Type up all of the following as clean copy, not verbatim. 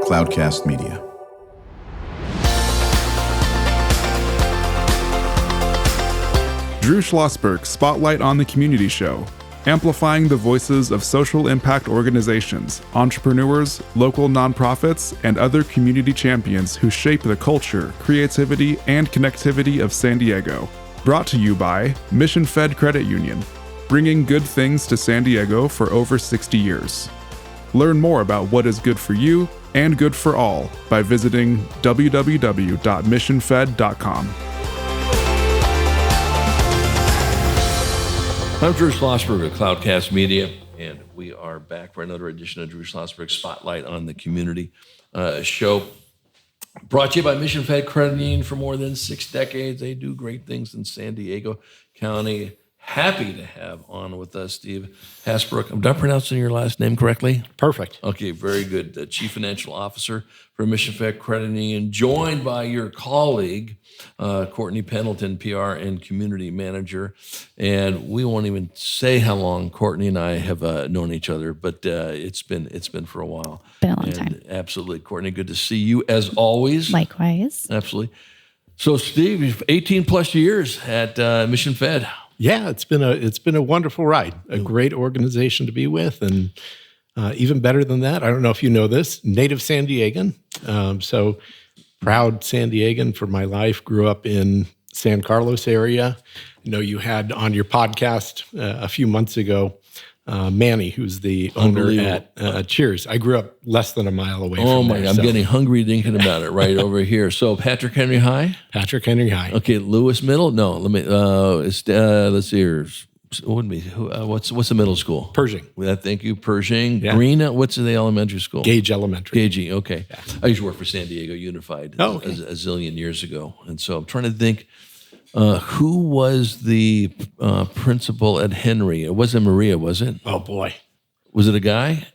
Cloudcast Media. Drew Schlosberg Spotlight on the Community Show, amplifying the voices of social impact organizations, entrepreneurs, local nonprofits, and other community champions who shape the culture, creativity, and connectivity of San Diego. Brought to you by Mission Fed Credit Union, bringing good things to San Diego for over 60 years. Learn more about what is good for you and good for all by visiting www.missionfed.com. I'm Drew Schlosberg of Cloudcast Media, and we are back for another edition of Drew Schlosberg Spotlight on the Community show. Brought to you by Mission Fed Credit Union for more than 6 decades. They do great things in San Diego County. Happy to have on with us Steve Hasbrooke. Am I pronouncing your last name correctly? Perfect. Okay, very good. The Chief Financial Officer for Mission Fed Credit Union, joined by your colleague, Courtney Pendleton, PR and Community Manager. And we won't even say how long Courtney and I have known each other, but it's been for a while. Been a long time. Absolutely. Courtney, good to see you as always. Likewise. Absolutely. So Steve, you've 18 plus years at Mission Fed. Yeah, it's been a wonderful ride, a great organization to be with, and even better than that, I don't know if you know this, native San Diegan. So proud San Diegan for my life. Grew up in San Carlos area. I know you had on your podcast a few months ago Manny, who's the owner at Cheers. I grew up less than a mile away from there. Oh my God, I'm getting hungry thinking about it right over here. So Patrick Henry High? Patrick Henry High. Okay, Lewis Middle? No, let me, let's see here. What's the middle school? Pershing. Thank you, Pershing. Yeah. Green, what's the elementary school? Gage Elementary. Gagey, okay. Yeah. I used to work for San Diego Unified a zillion years ago. And so I'm trying to think, who was the principal at Henry? It wasn't Maria, was it? Oh, boy. Was it a guy?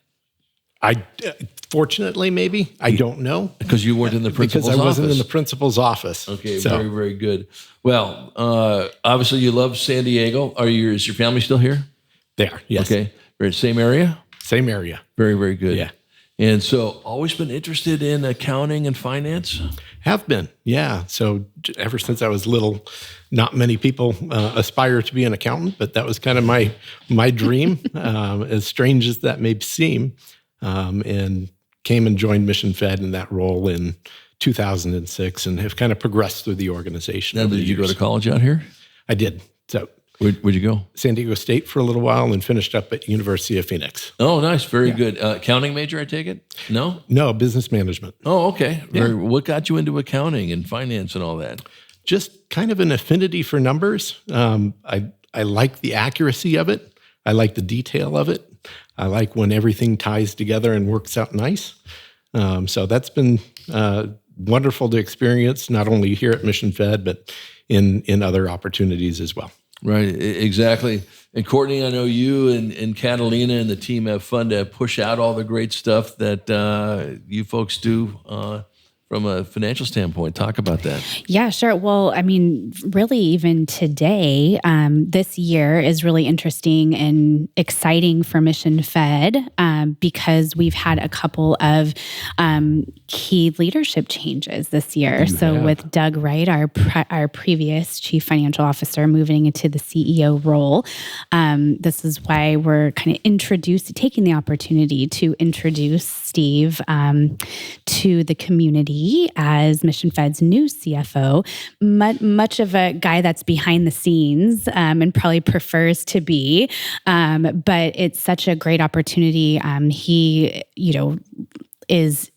Fortunately, maybe. I don't know. Because you weren't in the principal's office. Because I wasn't in the principal's office. Okay, very, very good. Well, obviously you love San Diego. Is your family still here? They are, yes. Okay. Same area? Same area. Very, very good. Yeah. And so always been interested in accounting and finance? Have been, yeah. So ever since I was little, not many people aspire to be an accountant, but that was kind of my dream, as strange as that may seem, and came and joined Mission Fed in that role in 2006 and have kind of progressed through the organization. Now, did you go to college out here? I did. So where'd you go? San Diego State for a little while and finished up at University of Phoenix. Oh, nice. Very good. Accounting major, I take it? No? No, business management. Oh, okay. Yeah. What got you into accounting and finance and all that? Just kind of an affinity for numbers. I like the accuracy of it. I like the detail of it. I like when everything ties together and works out nice. So that's been wonderful to experience, not only here at Mission Fed, but in other opportunities as well. Right, exactly. And Courtney, I know you and Catalina and the team have fun to push out all the great stuff that you folks do from a financial standpoint. Talk about that. Yeah, sure. Well, I mean, really even today, this year is really interesting and exciting for Mission Fed because we've had a couple of key leadership changes this year. With Doug Wright, our previous chief financial officer, moving into the CEO role, this is why we're kind of taking the opportunity to introduce Steve to the community as Mission Fed's new CFO, much of a guy that's behind the scenes and probably prefers to be, but it's such a great opportunity. He, is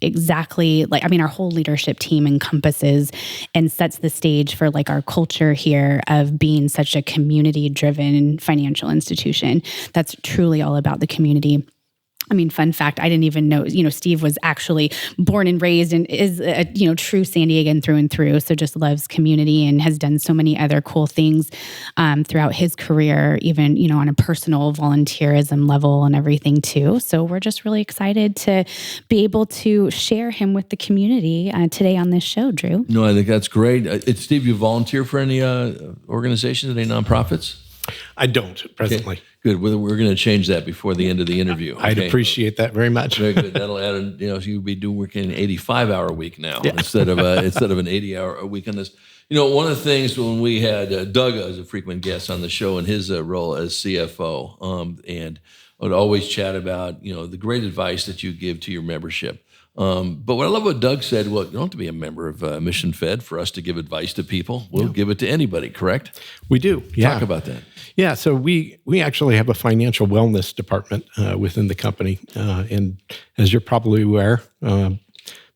exactly our whole leadership team encompasses and sets the stage for our culture here of being such a community-driven financial institution that's truly all about the community. I mean, fun fact, I didn't even know, Steve was actually born and raised and is a, true San Diegan through and through. So just loves community and has done so many other cool things throughout his career, even, on a personal volunteerism level and everything too. So we're just really excited to be able to share him with the community today on this show, Drew. No, I think that's great. Steve, you volunteer for any organizations, any nonprofits? I don't presently. Okay, good. We're going to change that before the end of the interview. I'd okay? appreciate that very much. Very good. That'll add, you'll be working an 85-hour week now instead of an 80-hour week on this. One of the things when we had Doug as a frequent guest on the show in his role as CFO, and I would always chat about, the great advice that you give to your membership. But what I love what Doug said, well, you don't have to be a member of Mission Fed for us to give advice to people. We'll give it to anybody, correct? We do. Yeah. Talk about that. Yeah, so we actually have a financial wellness department within the company. And as you're probably aware,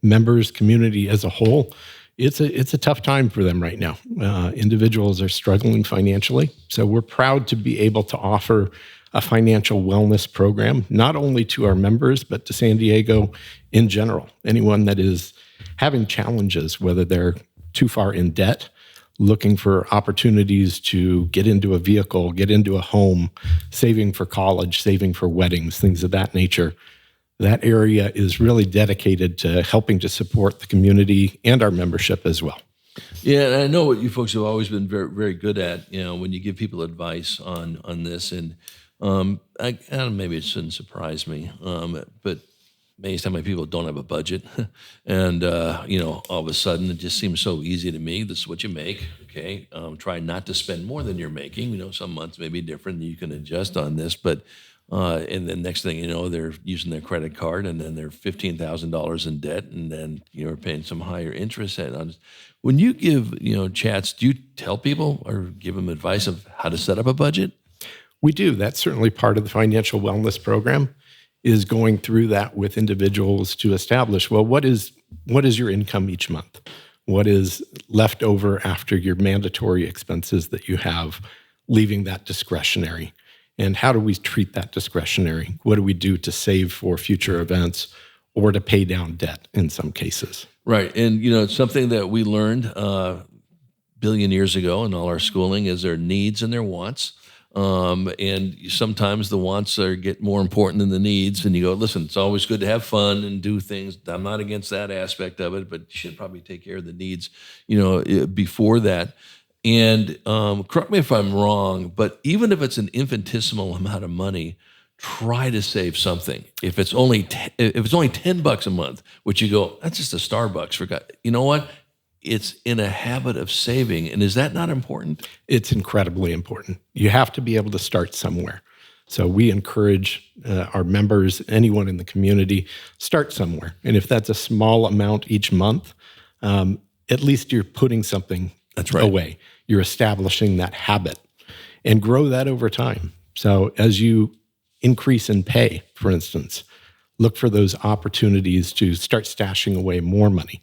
members, community as a whole, it's a tough time for them right now. Individuals are struggling financially. So we're proud to be able to offer a financial wellness program, not only to our members, but to San Diego in general. Anyone that is having challenges, whether they're too far in debt, looking for opportunities to get into a vehicle, get into a home, saving for college, saving for weddings, things of that nature. That area is really dedicated to helping to support the community and our membership as well. Yeah, and I know what you folks have always been very, very good at, when you give people advice on this. And I don't know, maybe it shouldn't surprise me, but amazed how many people don't have a budget. And, all of a sudden, it just seems so easy to me. This is what you make, okay? Try not to spend more than you're making. Some months may be different. You can adjust on this. But and then next thing you know, they're using their credit card, and then they're $15,000 in debt, and then you're paying some higher interest. When you give, chats, do you tell people or give them advice of how to set up a budget? We do. That's certainly part of the financial wellness program, is going through that with individuals to establish, well, what is your income each month? What is left over after your mandatory expenses that you have, leaving that discretionary? And how do we treat that discretionary? What do we do to save for future events or to pay down debt in some cases? Right. And, it's something that we learned a billion years ago in all our schooling is their needs and their wants. And sometimes the wants get more important than the needs. And you go, listen, it's always good to have fun and do things. I'm not against that aspect of it, but you should probably take care of the needs, before that. And correct me if I'm wrong, but even if it's an infinitesimal amount of money, try to save something. If it's only $10 a month, which you go, that's just a Starbucks. You know what? It's in a habit of saving. And is that not important? It's incredibly important. You have to be able to start somewhere. So we encourage our members, anyone in the community, start somewhere. And if that's a small amount each month, at least you're putting something away. You're establishing that habit and grow that over time. So as you increase in pay, for instance, look for those opportunities to start stashing away more money,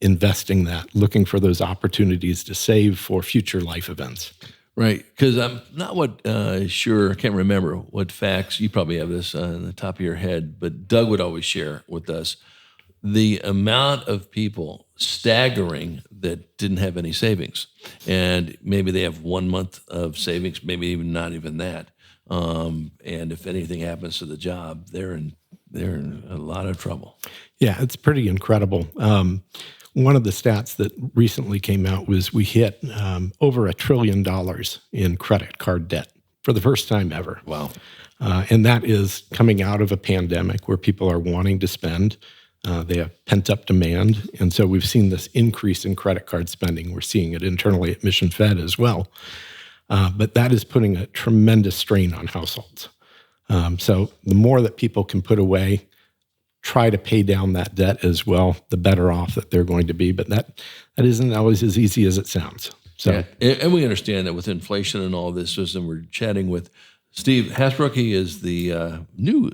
investing that, looking for those opportunities to save for future life events. Right, because I'm not I can't remember what facts, you probably have this on the top of your head, but Doug would always share with us the amount of people staggering that didn't have any savings. And maybe they have 1 month of savings, maybe even not even that. And if anything happens to the job, they're in a lot of trouble. Yeah, it's pretty incredible. One of the stats that recently came out was we hit over $1 trillion in credit card debt for the first time ever. Wow. And that is coming out of a pandemic where people are wanting to spend. They have pent-up demand. And so we've seen this increase in credit card spending. We're seeing it internally at Mission Fed as well. But that is putting a tremendous strain on households. So the more that people can put away, try to pay down that debt as well, the better off that they're going to be. But that isn't always as easy as it sounds. So, yeah. And we understand that with inflation and all this, and we're chatting with Steve Hasbrooke. He is the new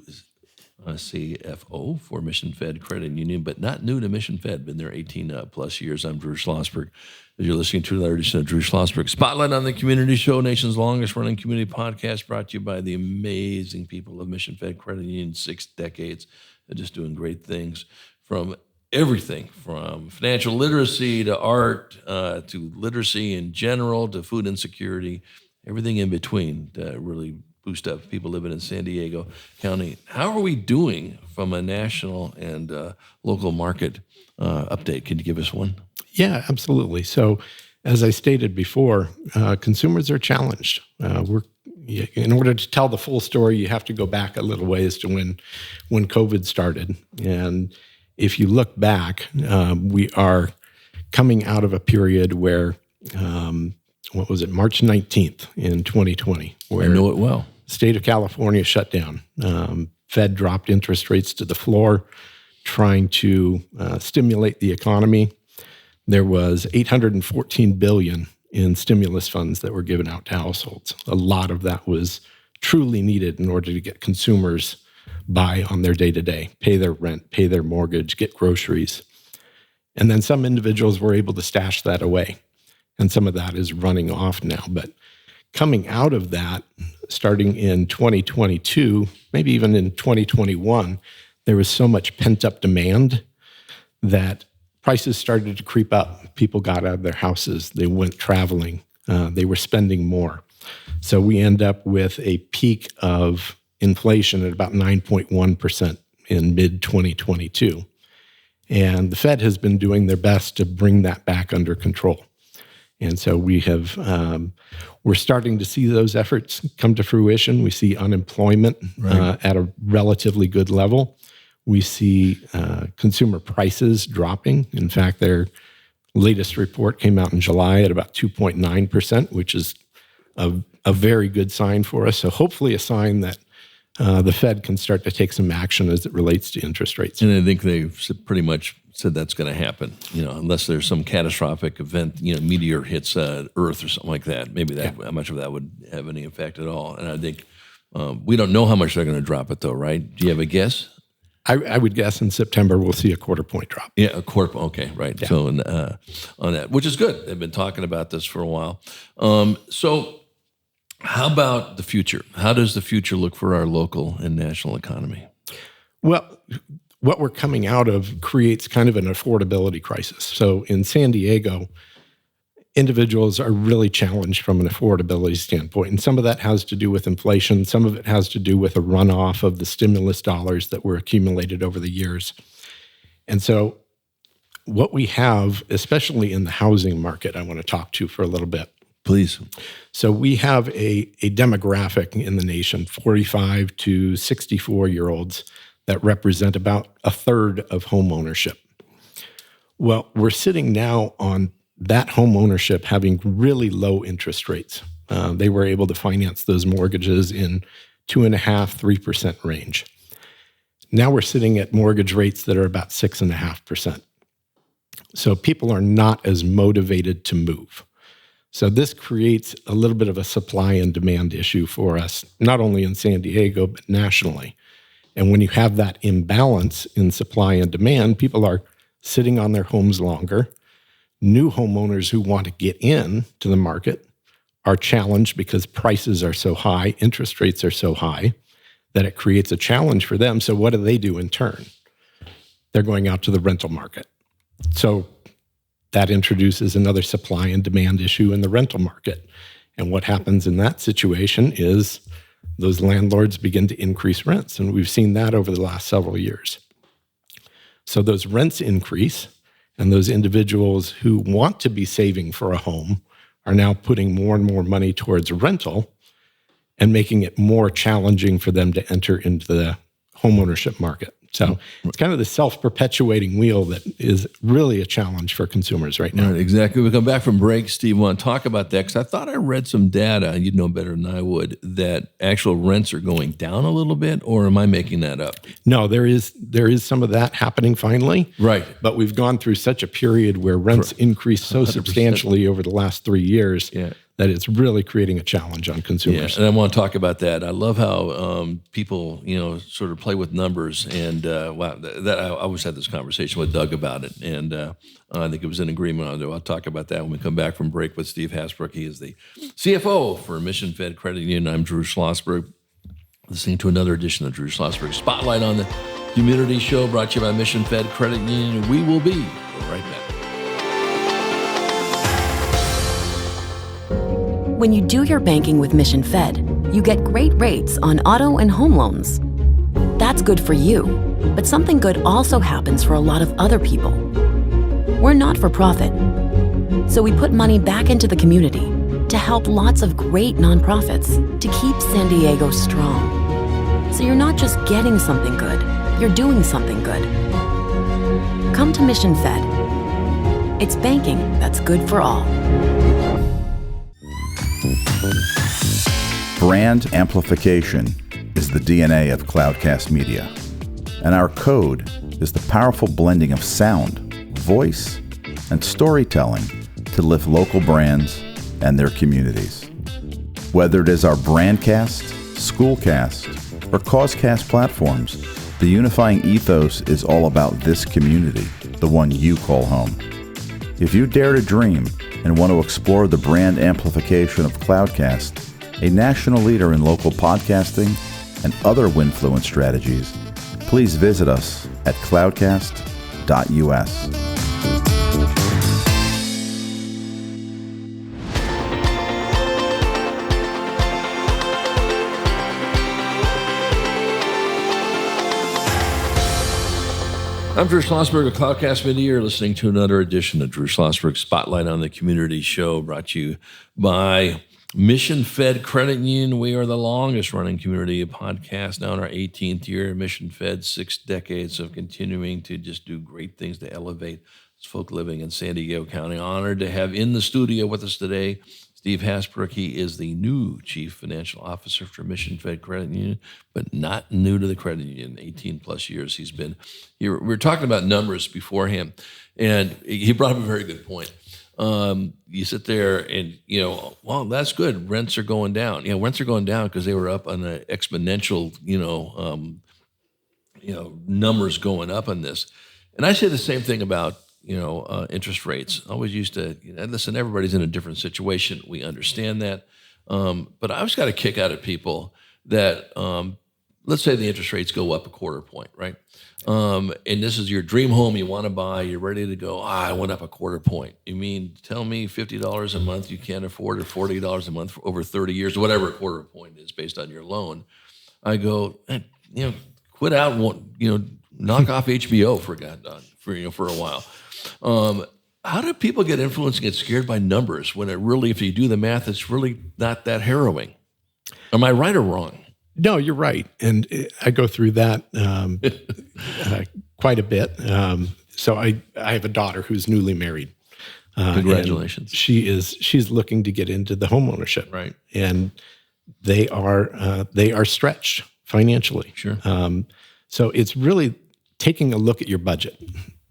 CFO for Mission Fed Credit Union, but not new to Mission Fed, been there 18 plus years. I'm Drew Schlosberg. As you're listening to another edition of Drew Schlosberg Spotlight on the Community Show, nation's longest running community podcast, brought to you by the amazing people of Mission Fed Credit Union, 6 decades. They're just doing great things from everything from financial literacy to art to literacy in general to food insecurity, everything in between to really boost up people living in San Diego County. How are we doing from a national and local market update? Can you give us one? Yeah, absolutely. So as I stated before, consumers are challenged. In order to tell the full story, you have to go back a little ways to when COVID started. And if you look back, we are coming out of a period where, March 19th in 2020, where I know it well. The state of California shut down. Fed dropped interest rates to the floor, trying to stimulate the economy. There was $814 billion in stimulus funds that were given out to households. A lot of that was truly needed in order to get consumers by on their day-to-day, pay their rent, pay their mortgage, get groceries. And then some individuals were able to stash that away. And some of that is running off now. But coming out of that, starting in 2022, maybe even in 2021, there was so much pent-up demand that prices started to creep up. People got out of their houses. They went traveling. They were spending more. So we end up with a peak of inflation at about 9.1% in mid-2022. And the Fed has been doing their best to bring that back under control. And so we're starting to see those efforts come to fruition. We see unemployment at a relatively good level. We see consumer prices dropping. In fact, their latest report came out in July at about 2.9%, which is a very good sign for us. So hopefully a sign that the Fed can start to take some action as it relates to interest rates. And I think they've pretty much said that's going to happen, unless there's some catastrophic event, meteor hits Earth or something like that. Maybe how much of that would have any effect at all. And I think we don't know how much they're going to drop it, though, right? Do you have a guess? I would guess in September we'll see a quarter-point drop. Yeah, a quarter. Okay, right. Yeah. So on that, which is good. They've been talking about this for a while. So how about the future? How does the future look for our local and national economy? Well, what we're coming out of creates kind of an affordability crisis. So in San Diego, individuals are really challenged from an affordability standpoint. And some of that has to do with inflation. Some of it has to do with a runoff of the stimulus dollars that were accumulated over the years. And so what we have, especially in the housing market, I want to talk to for a little bit. Please. So we have a demographic in the nation, 45 to 64-year-olds, that represent about a third of home ownership. Well, we're sitting now on that home ownership having really low interest rates. They were able to finance those mortgages in 2.5–3% range. Now we're sitting at mortgage rates that are about 6.5%. So people are not as motivated to move. So this creates a little bit of a supply and demand issue for us, not only in San Diego, but nationally. And when you have that imbalance in supply and demand, people are sitting on their homes longer. New homeowners who want to get in to the market are challenged because prices are so high, interest rates are so high, that it creates a challenge for them. So what do they do in turn? They're going out to the rental market. So that introduces another supply and demand issue in the rental market. And what happens in that situation is those landlords begin to increase rents. And we've seen that over the last several years. So those rents increase, and those individuals who want to be saving for a home are now putting more and more money towards rental and making it more challenging for them to enter into the homeownership market. So it's kind of the self-perpetuating wheel that is really a challenge for consumers right now. Right, exactly. We come back from break. Steve, want to talk about that? Because I thought I read some data, you'd know better than I would, that actual rents are going down a little bit, or am I making that up? No, there is some of that happening finally. Right. But we've gone through such a period where rents increased so 100%. Substantially over the last 3 years. Yeah. That it's really creating a challenge on consumers. Yeah, and I want to talk about that. I love how people, sort of play with numbers. And wow, that I always had this conversation with Doug about it, and I think it was an agreement on it. I'll talk about that when we come back from break with Steve Hasbrooke. He is the CFO for Mission Fed Credit Union. I'm Drew Schlosberg. Listening to another edition of Drew Schlosberg Spotlight on the Community Show, brought to you by Mission Fed Credit Union. We will be right back. When you do your banking with Mission Fed, you get great rates on auto and home loans. That's good for you, but something good also happens for a lot of other people. We're not for profit. So we put money back into the community to help lots of great nonprofits to keep San Diego strong. So you're not just getting something good, you're doing something good. Come to Mission Fed. It's banking that's good for all. Brand amplification is the DNA of Cloudcast Media, and our code is the powerful blending of sound, voice, and storytelling to lift local brands and their communities. Whether it is our Brandcast, Schoolcast, or Causecast platforms, the unifying ethos is all about this community, the one you call home. If you dare to dream and want to explore the brand amplification of Cloudcast, a national leader in local podcasting and other Winfluence strategies, please visit us at cloudcast.us. I'm Drew Schlosberg of Cloudcast Media. You're listening to another edition of Drew Schlosberg Spotlight on the Community Show, brought to you by Mission Fed Credit Union. We are the longest running community podcast, now in our 18th year. Mission Fed, 6 decades of continuing to just do great things to elevate folk living in San Diego County. Honored to have in the studio with us today Steve Hasbrooke. He is the new Chief Financial Officer for Mission Fed Credit Union, but not new to the credit union. 18 plus years he's been here. We were talking about numbers beforehand, and he brought up a very good point. You sit there and, well, that's good. Rents are going down. Rents are going down because they were up on an exponential, numbers going up on this. And I say the same thing about, interest rates. I always used to, listen, everybody's in a different situation. We understand that. But I always got a kick out of people that, let's say the interest rates go up a quarter point, right? And this is your dream home you want to buy. You're ready to go, I went up a quarter point. You mean, tell me $50 a month you can't afford, or $40 a month for over 30 years, whatever a quarter point is based on your loan. I go, quit out, knock off HBO for a while. How do people get influenced and get scared by numbers when it really, if you do the math, it's really not that harrowing? Am I right or wrong? No, you're right. And I go through that quite a bit. So I have a daughter who's newly married. Congratulations. She's looking to get into the home ownership. Right. And they are stretched financially. Sure. So it's really taking a look at your budget,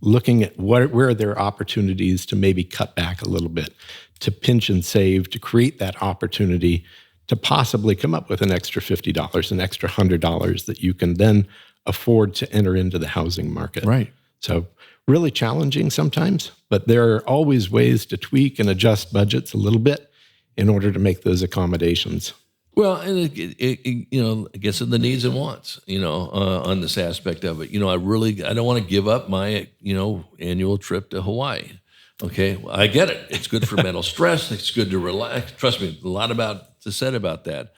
looking at where are there opportunities to maybe cut back a little bit, to pinch and save, to create that opportunity to possibly come up with an extra $50, an extra $100 that you can then afford to enter into the housing market. Right. So really challenging sometimes, but there are always ways to tweak and adjust budgets a little bit in order to make those accommodations. Well, and it gets in the needs and wants, on this aspect of it. I don't want to give up my, annual trip to Hawaii. Okay, well, I get it. It's good for mental stress. It's good to relax. Trust me, a lot to said about that.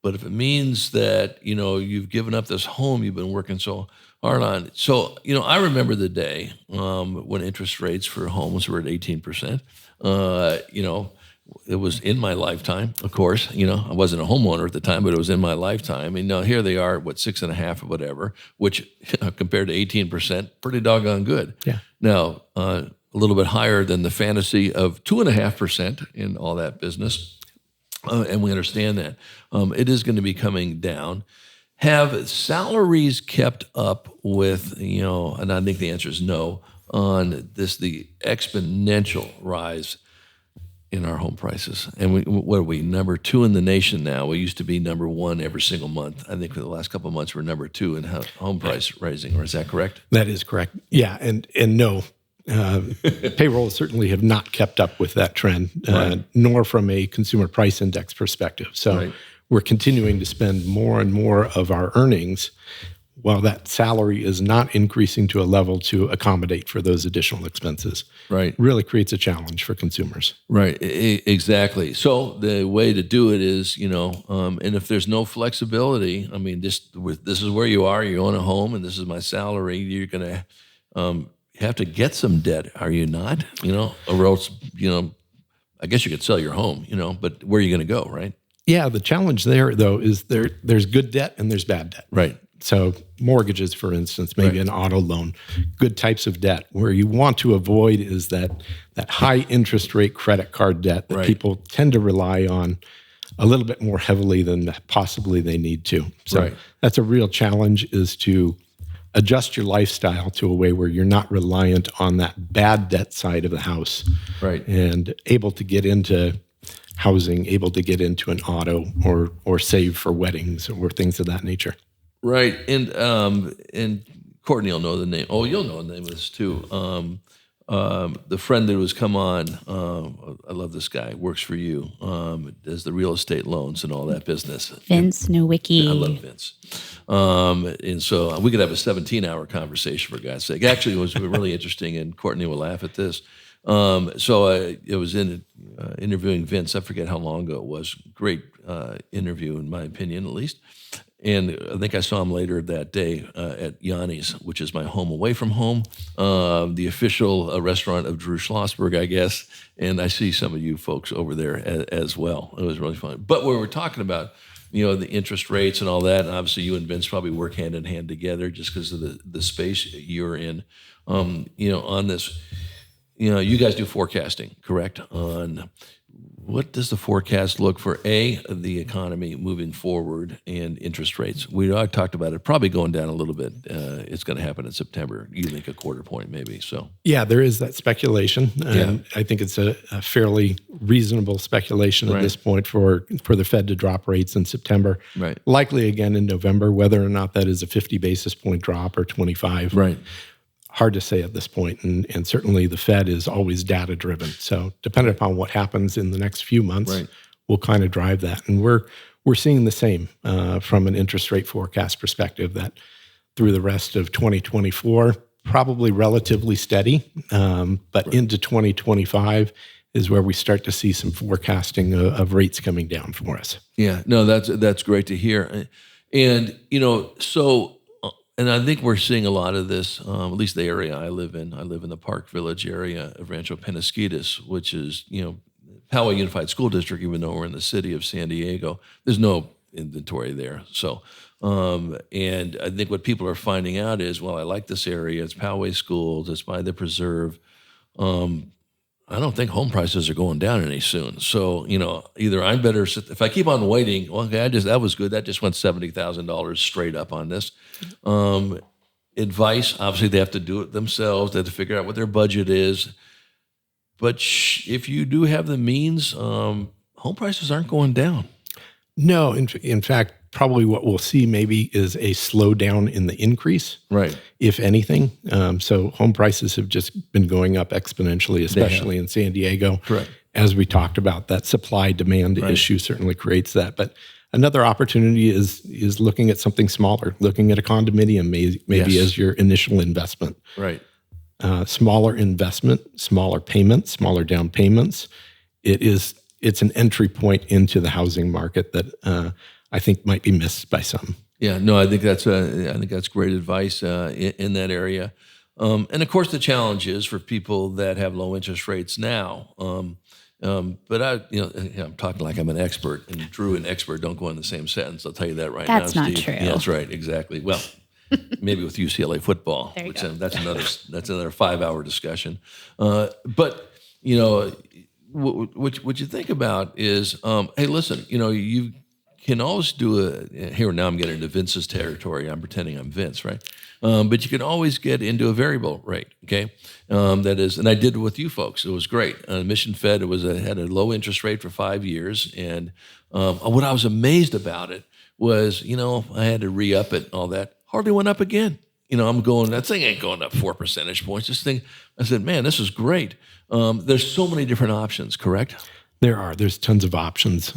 But if it means that, you've given up this home you've been working so hard on. So, I remember the day when interest rates for homes were at 18%. It was in my lifetime, of course. I wasn't a homeowner at the time, but it was in my lifetime. And now here they are, 6.5 or whatever, which compared to 18%, pretty doggone good. Yeah. Now, a little bit higher than the fantasy of 2.5% in all that business. And we understand that. It is going to be coming down. Have salaries kept up with, and I think the answer is no, on the exponential rise in our home prices? And what are we, number 2 in the nation now? We used to be number 1 every single month. I think for the last couple of months, we're number 2 in home price raising, or is that correct? That is correct. Yeah, and no, payrolls certainly have not kept up with that trend, Right. Nor from a consumer price index perspective. So Right. we're continuing to spend more and more of our earnings while that salary is not increasing to a level to accommodate for those additional expenses. Right. Really creates a challenge for consumers. Right, exactly. So the way to do it is, and if there's no flexibility, this is where you are, you own a home, and this is my salary, you're going to, have to get some debt, are you not? Or else, I guess you could sell your home, but where are you going to go, right? Yeah, the challenge there, though, is there's good debt and there's bad debt. Right. So mortgages, for instance, maybe an auto loan, good types of debt. Where you want to avoid is that high interest rate credit card debt that people tend to rely on a little bit more heavily than possibly they need to. So that's a real challenge, is to adjust your lifestyle to a way where you're not reliant on that bad debt side of the house. Right. And able to get into housing, able to get into an auto or save for weddings or things of that nature. Right. And Courtney will know the name. Oh, you'll know the name of this too. The friend that was come on, I love this guy, works for you, does the real estate loans and all that business. Vince Nowicki. I love Vince. And so we could have a 17-hour conversation, for God's sake. Actually, it was really interesting, and Courtney will laugh at this. So it was interviewing Vince. I forget how long ago it was. Great interview, in my opinion, at least. And I think I saw him later that day at Yanni's, which is my home away from home, the official restaurant of Drew Schlosberg, I guess. And I see some of you folks over there as well. It was really fun. But we were talking about, the interest rates and all that, and obviously you and Vince probably work hand in hand together just because of the space you're in, on this. You guys do forecasting, correct? On what does the forecast look for the economy moving forward and interest rates? We talked about it probably going down a little bit. It's going to happen in September. You think a quarter point maybe? So yeah, there is that speculation, and I think it's a fairly reasonable speculation at this point for the Fed to drop rates in September. Right. Likely again in November, whether or not that is a 50 basis point drop or 25. Right. Hard to say at this point, and certainly the Fed is always data-driven. So depending upon what happens in the next few months, will kind of drive that. And we're seeing the same from an interest rate forecast perspective, that through the rest of 2024, probably relatively steady, but into 2025 is where we start to see some forecasting of rates coming down for us. Yeah, no, that's great to hear. And, and I think we're seeing a lot of this, at least the area I live in. I live in the Park Village area of Rancho Penasquitos, which is, Poway Unified School District, even though we're in the city of San Diego. There's no inventory there. So, and I think what people are finding out is, well, I like this area. It's Poway schools. It's by the preserve. I don't think home prices are going down any soon. So, either I'm better, if I keep on waiting, okay, that was good. That just went $70,000 straight up on this. Advice, obviously they have to do it themselves. They have to figure out what their budget is. But if you do have the means, home prices aren't going down. No, in fact, probably what we'll see maybe is a slowdown in the increase, right? If anything. So home prices have just been going up exponentially, especially in San Diego. Correct. As we talked about, that supply-demand issue certainly creates that. But another opportunity is looking at something smaller, looking at a condominium maybe as your initial investment. Right. Smaller investment, smaller payments, smaller down payments. It's an entry point into the housing market that I think might be missed by some. Yeah, no, I think that's great advice in that area. And of course, the challenge is for people that have low interest rates now. But I'm talking like I'm an expert, and Drew and expert don't go in the same sentence. I'll tell you that right now, Steve. That's not true. Yeah, that's right, exactly. Well, maybe with UCLA football, that's another 5-hour discussion. But what you think about is, hey, listen, you can always do here now I'm getting into Vince's territory. I'm pretending I'm Vince, right? But you can always get into a variable rate, okay? That is, and I did it with you folks. It was great. Mission Fed, had a low interest rate for 5 years. And what I was amazed about it was, I had to re-up it and all that. Hardly went up again. I'm going, that thing ain't going up 4 percentage points. This thing, I said, man, this is great. There's so many different options, correct? There's tons of options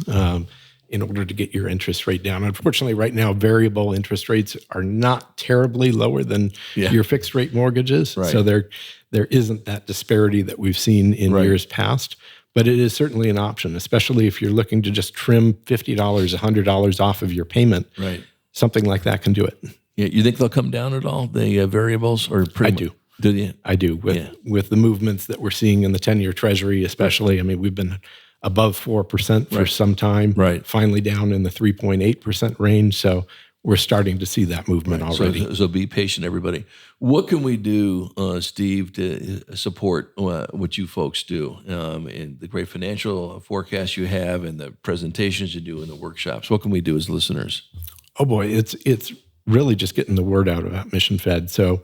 in order to get your interest rate down. Unfortunately, right now, variable interest rates are not terribly lower than your fixed rate mortgages. Right. So there isn't that disparity that we've seen in years past. But it is certainly an option, especially if you're looking to just trim $50, $100 off of your payment. Right. Something like that can do it. Yeah, you think they'll come down at all, the variables? Or I do. Do you? I do. With the movements that we're seeing in the 10-year Treasury, especially. I mean, we've been above 4% for some time. Right. Finally down in the 3.8% range. So we're starting to see that movement already. So be patient, everybody. What can we do, Steve, to support what you folks do and the great financial forecasts you have and the presentations you do in the workshops? What can we do as listeners? Oh boy, it's really just getting the word out about Mission Fed. So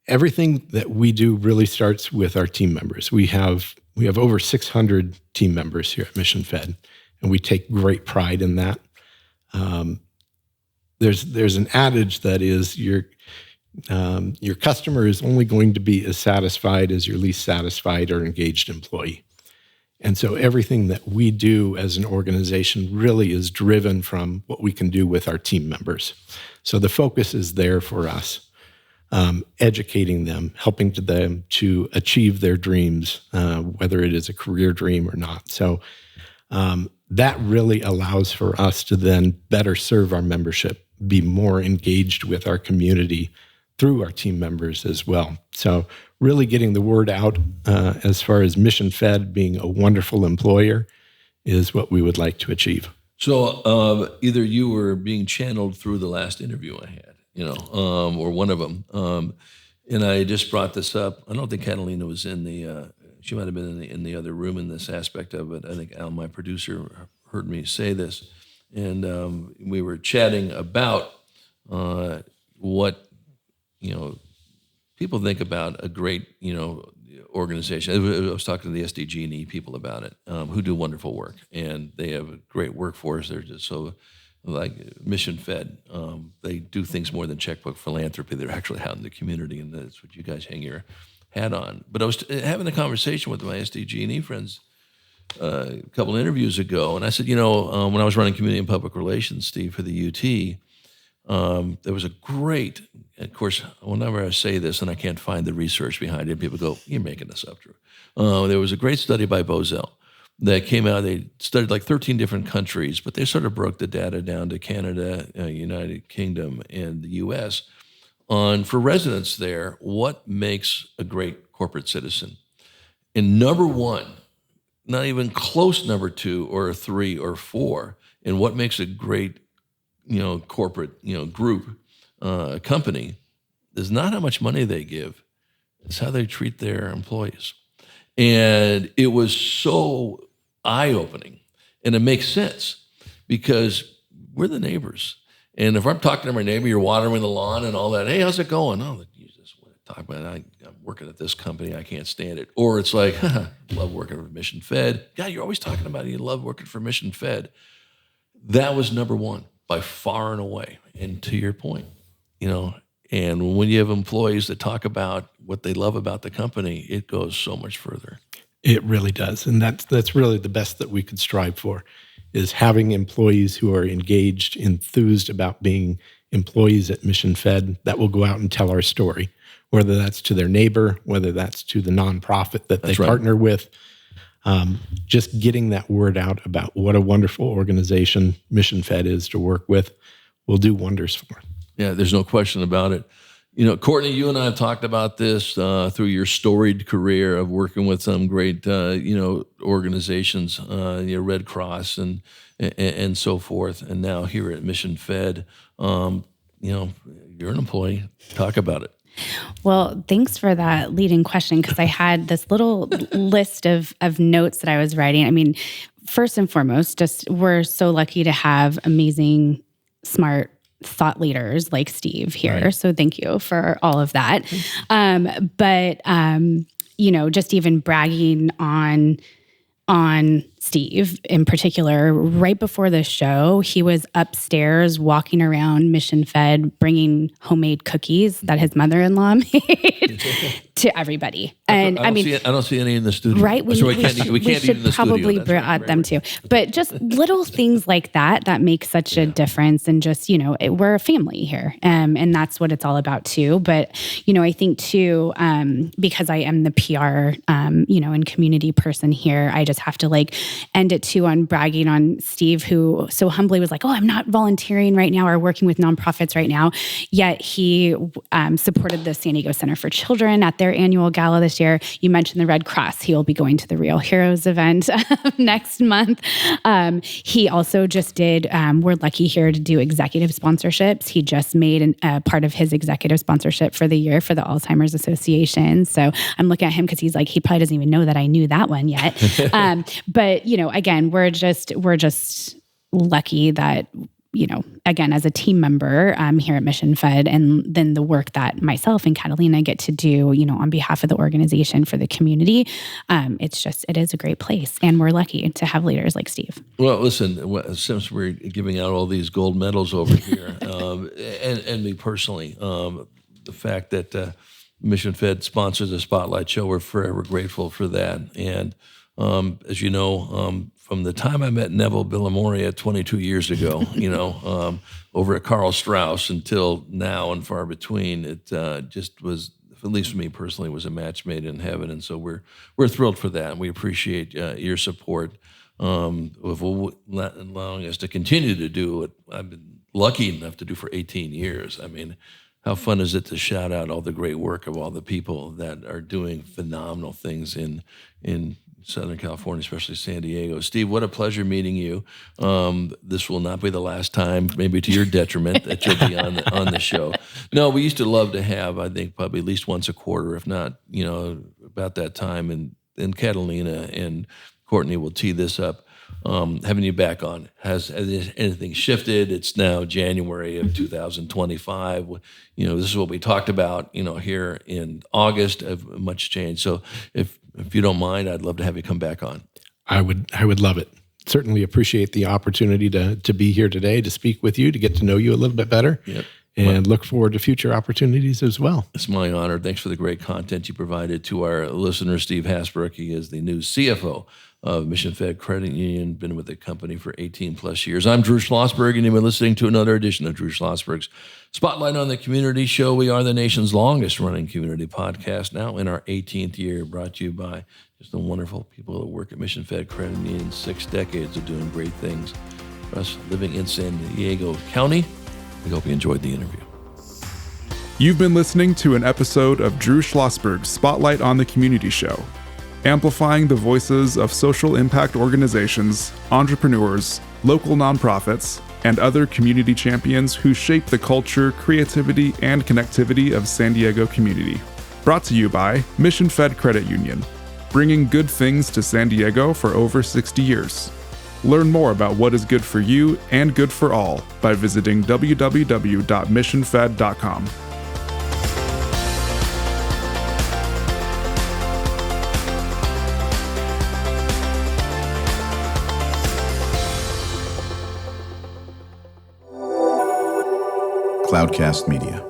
everything that we do really starts with our team members. We have over 600 team members here at Mission Fed, and we take great pride in that. There's an adage that is your customer is only going to be as satisfied as your least satisfied or engaged employee. And so everything that we do as an organization really is driven from what we can do with our team members. So the focus is there for us, educating them, helping them to achieve their dreams, whether it is a career dream or not. So that really allows for us to then better serve our membership, be more engaged with our community through our team members as well. So really getting the word out as far as Mission Fed being a wonderful employer is what we would like to achieve. So either you were being channeled through the last interview I had, or one of them. And I just brought this up. I don't think Catalina was in she might have been in the other room in this aspect of it. I think Al, my producer, heard me say this. And we were chatting about what, people think about a great, organization. I was talking to the SDG&E people about it, who do wonderful work. And they have a great workforce. They're just so, like Mission Fed. They do things more than checkbook philanthropy. They're actually out in the community, and that's what you guys hang your hat on. But I was having a conversation with my SDG&E friends a couple interviews ago, and I said, when I was running community and public relations, Steve, for the UT, there was a great, of course, whenever I say this and I can't find the research behind it, people go, you're making this up, Drew. There was a great study by Bozell that came out. They studied like 13 different countries, but they sort of broke the data down to Canada, United Kingdom, and the U.S. on, for residents there, what makes a great corporate citizen. And number one, not even close number two or three or four, and what makes a great, corporate, group, company, is not how much money they give, it's how they treat their employees. And it was so eye-opening, and it makes sense because we're the neighbors. And if I'm talking to my neighbor, you're watering the lawn and all that, hey, how's it going? Oh, you just want to talk about it. I'm working at this company, I can't stand it. Or it's like, love working for Mission Fed. God, you're always talking about it, you love working for Mission Fed. That was number one by far and away. And to your point, and when you have employees that talk about what they love about the company, it goes so much further. It really does. And that's really the best that we could strive for, is having employees who are engaged, enthused about being employees at Mission Fed that will go out and tell our story, whether that's to their neighbor, whether that's to the nonprofit that they partner with. Just getting that word out about what a wonderful organization Mission Fed is to work with will do wonders for it. Yeah, there's no question about it. Courtney, you and I have talked about this through your storied career of working with some great, organizations, Red Cross and so forth. And now here at Mission Fed, you're an employee. Talk about it. Well, thanks for that leading question, because I had this little list of notes that I was writing. I mean, first and foremost, just we're so lucky to have amazing, smart thought leaders like Steve here. Right. So thank you for all of that. But just even bragging on Steve in particular, right before the show, he was upstairs walking around Mission Fed, bringing homemade cookies that his mother-in-law made to everybody. And I don't see any in the studio. Right? We should probably bring them too. But just little things like that make such a difference. And just, we're a family here. And that's what it's all about too. But, I think too, because I am the PR, and community person here, I just have to end it too on bragging on Steve, who so humbly was like, oh, I'm not volunteering right now or working with nonprofits right now. Yet he supported the San Diego Center for Children at their annual gala this year. You mentioned the Red Cross. He will be going to the Real Heroes event next month. He also just did, we're lucky here to do executive sponsorships. He just made a part of his executive sponsorship for the year for the Alzheimer's Association. So I'm looking at him because he's like, he probably doesn't even know that I knew that one yet. But, again, we're just lucky that, again, as a team member here at Mission Fed, and then the work that myself and Catalina get to do, on behalf of the organization for the community, it is a great place. And we're lucky to have leaders like Steve. Well, listen, since we're giving out all these gold medals over here, and me personally, the fact that Mission Fed sponsors a Spotlight show, we're forever grateful for that. And as you know, from the time I met Neville Villamoria 22 years ago, over at Carl Strauss until now and far between, it just was, at least for me personally, was a match made in heaven. And so we're thrilled for that. And we appreciate your support of allowing us to continue to do what I've been lucky enough to do for 18 years. I mean, how fun is it to shout out all the great work of all the people that are doing phenomenal things in Southern California, especially San Diego. Steve, what a pleasure meeting you. This will not be the last time, maybe to your detriment, that you'll be on the show. No, we used to love to have, I think, probably at least once a quarter, if not, about that time. And Catalina and Courtney will tee this up. Having you back on. Has anything shifted? It's now January of 2025. This is what we talked about, here in August. Much change. So if you don't mind, I'd love to have you come back on. I would love it. Certainly appreciate the opportunity to be here today, to speak with you, to get to know you a little bit better. Yep. And look forward to future opportunities as well. It's my honor. Thanks for the great content you provided to our listener, Steve Hasbrooke. He is the new CFO of Mission Fed Credit Union, been with the company for 18 plus years. I'm Drew Schlosberg, and you've been listening to another edition of Drew Schlosberg's Spotlight on the Community Show. We are the nation's longest running community podcast, now in our 18th year, brought to you by just the wonderful people that work at Mission Fed Credit Union. 6 decades of doing great things for us living in San Diego County. We hope you enjoyed the interview. You've been listening to an episode of Drew Schlosberg's Spotlight on the Community Show, amplifying the voices of social impact organizations, entrepreneurs, local nonprofits, and other community champions who shape the culture, creativity, and connectivity of San Diego community. Brought to you by Mission Fed Credit Union, bringing good things to San Diego for over 60 years. Learn more about what is good for you and good for all by visiting www.missionfed.com. Cloudcast Media.